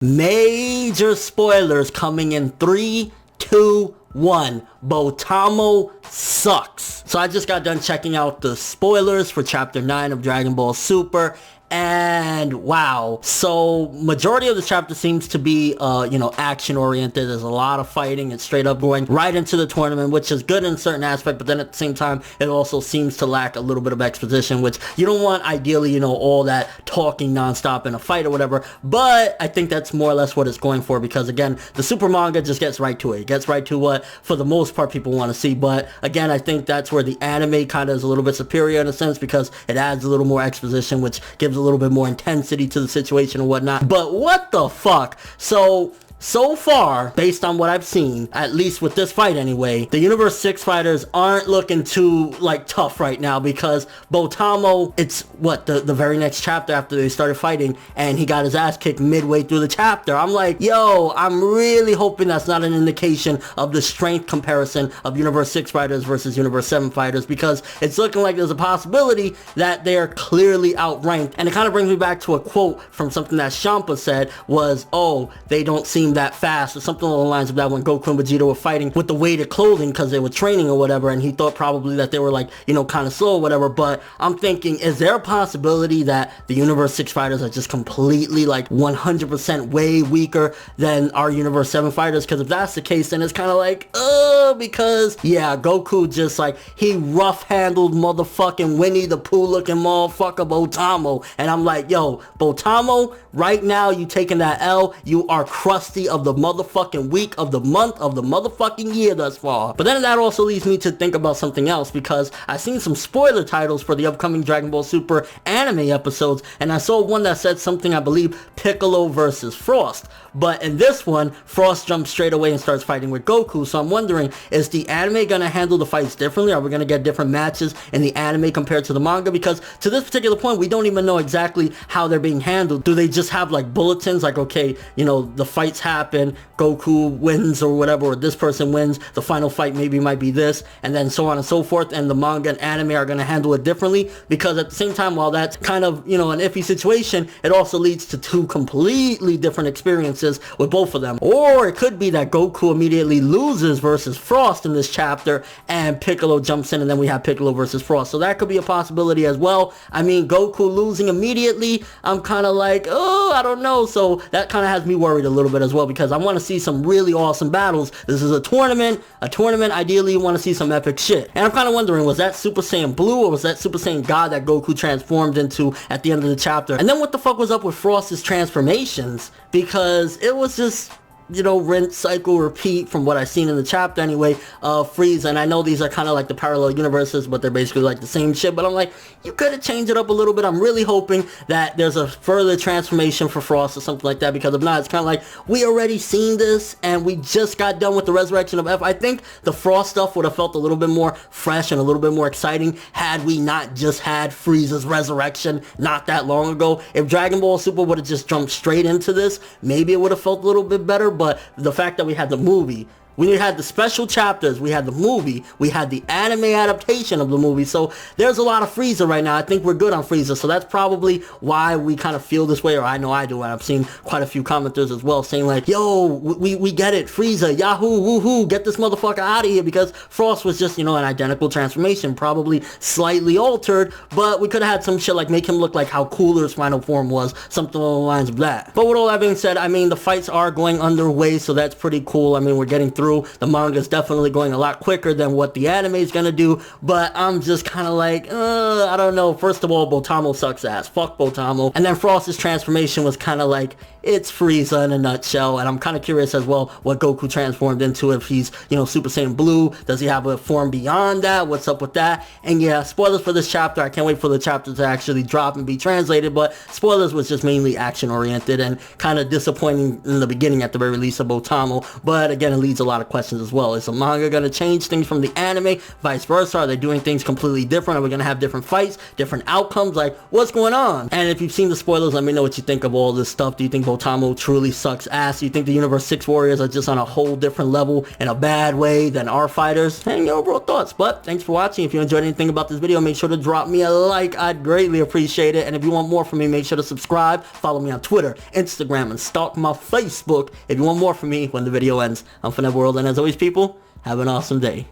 Major spoilers coming in 3, 2, 1. Botamo sucks. So I just got done checking out the spoilers for Chapter 9 of Dragon Ball Super. And wow, so majority of the chapter seems to be, action oriented. There's a lot of fighting. It's straight up going right into the tournament, which is good in certain aspect, but then at the same time, it also seems to lack a little bit of exposition, which you don't want ideally, all that talking nonstop in a fight or whatever. But I think that's more or less what it's going for, because again, the Super manga just gets right to it. It gets right to what, for the most part, people want to see. But again, I think that's where the anime kind of is a little bit superior in a sense, because it adds a little more exposition, which gives a little bit more intensity to the situation and whatnot. But what the fuck? So far, based on what I've seen, at least with this fight anyway, the Universe 6 fighters aren't looking too, tough right now, because Botamo, it's, the very next chapter after they started fighting, and he got his ass kicked midway through the chapter. I'm like, yo, I'm really hoping that's not an indication of the strength comparison of Universe 6 fighters versus Universe 7 fighters, because it's looking like there's a possibility that they're clearly outranked. And it kind of brings me back to a quote from something that Champa said was, oh, they don't seem that fast, or something along the lines of that, when Goku and Vegeta were fighting with the weighted clothing because they were training or whatever, and he thought probably that they were kind of slow or whatever. But I'm thinking, is there a possibility that the Universe 6 fighters are just completely 100% way weaker than our Universe 7 fighters? Because if that's the case, then it's kind of because yeah, Goku just he rough handled motherfucking Winnie the Pooh looking motherfucker Botamo, and I'm like, yo, Botamo, right now you taking that L, you are crusty of the motherfucking week, of the month, of the motherfucking year thus far. But then that also leads me to think about something else, because I've seen some spoiler titles for the upcoming Dragon Ball Super anime episodes, and I saw one that said something, I believe, Piccolo versus Frost. But in this one, Frost jumps straight away and starts fighting with Goku. So I'm wondering, is the anime going to handle the fights differently? Are we going to get different matches in the anime compared to the manga? Because to this particular point, we don't even know exactly how they're being handled. Do they just have bulletins okay, the fights happen, Goku wins or whatever, or this person wins, the final fight maybe might be this, and then so on and so forth, and the manga and anime are going to handle it differently? Because at the same time, while that's kind of, an iffy situation, it also leads to two completely different experiences with both of them. Or it could be that Goku immediately loses versus Frost in this chapter, and Piccolo jumps in, and then we have Piccolo versus Frost. So that could be a possibility as well. I mean, Goku losing immediately, I'm kind of I don't know. So that kind of has me worried a little bit as well, because I want to see some really awesome battles. This is a tournament. Ideally you want to see some epic shit. And I'm kind of wondering, was that Super Saiyan Blue, or was that Super Saiyan God that Goku transformed into at the end of the chapter? And then what the fuck was up with Frost's transformations? Because it was just, rinse, cycle, repeat from what I've seen in the chapter anyway, Frieza. And I know these are kind of the parallel universes, but they're basically the same shit. But I'm you could have changed it up a little bit. I'm really hoping that there's a further transformation for Frost or something like that, because if not, it's kind of we already seen this, and we just got done with the resurrection of F. I think the Frost stuff would have felt a little bit more fresh and a little bit more exciting had we not just had Frieza's resurrection not that long ago. If Dragon Ball Super would have just jumped straight into this, maybe it would have felt a little bit better. But the fact that we had the movie, we had the special chapters, we had the movie, we had the anime adaptation of the movie, so there's a lot of Frieza right now. I think we're good on Frieza, so that's probably why we kind of feel this way, or I know I do, and I've seen quite a few commenters as well saying yo, we get it, Frieza, yahoo, woohoo, get this motherfucker out of here, because Frost was just, an identical transformation, probably slightly altered, but we could have had some shit make him look like how cooler his final form was, something along the lines of that. But with all that being said, I mean, the fights are going underway, so that's pretty cool. I mean, we're getting through. The manga is definitely going a lot quicker than what the anime is gonna do, but I'm just kind of I don't know. First of all, Botamo sucks ass. Fuck Botamo. And then Frost's transformation was kind of it's Frieza in a nutshell, and I'm kind of curious as well what Goku transformed into, if he's, Super Saiyan Blue. Does he have a form beyond that? What's up with that? And yeah, spoilers for this chapter. I can't wait for the chapter to actually drop and be translated, but spoilers was just mainly action oriented and kind of disappointing in the beginning at the very least of Botamo, but again, it leads a lot lot of questions as well. Is the manga going to change things from the anime? Vice versa? Are they doing things completely different? Are we going to have different fights, different outcomes? Like, what's going on? And if you've seen the spoilers, let me know what you think of all this stuff. Do you think Botamo truly sucks ass? Do you think the Universe 6 Warriors are just on a whole different level in a bad way than our fighters? And your overall thoughts. But thanks for watching. If you enjoyed anything about this video, make sure to drop me a like. I'd greatly appreciate it. And if you want more from me, make sure to subscribe. Follow me on Twitter, Instagram, and stalk my Facebook if you want more from me when the video ends. I'm ForneverWorld, and as always, people, have an awesome day.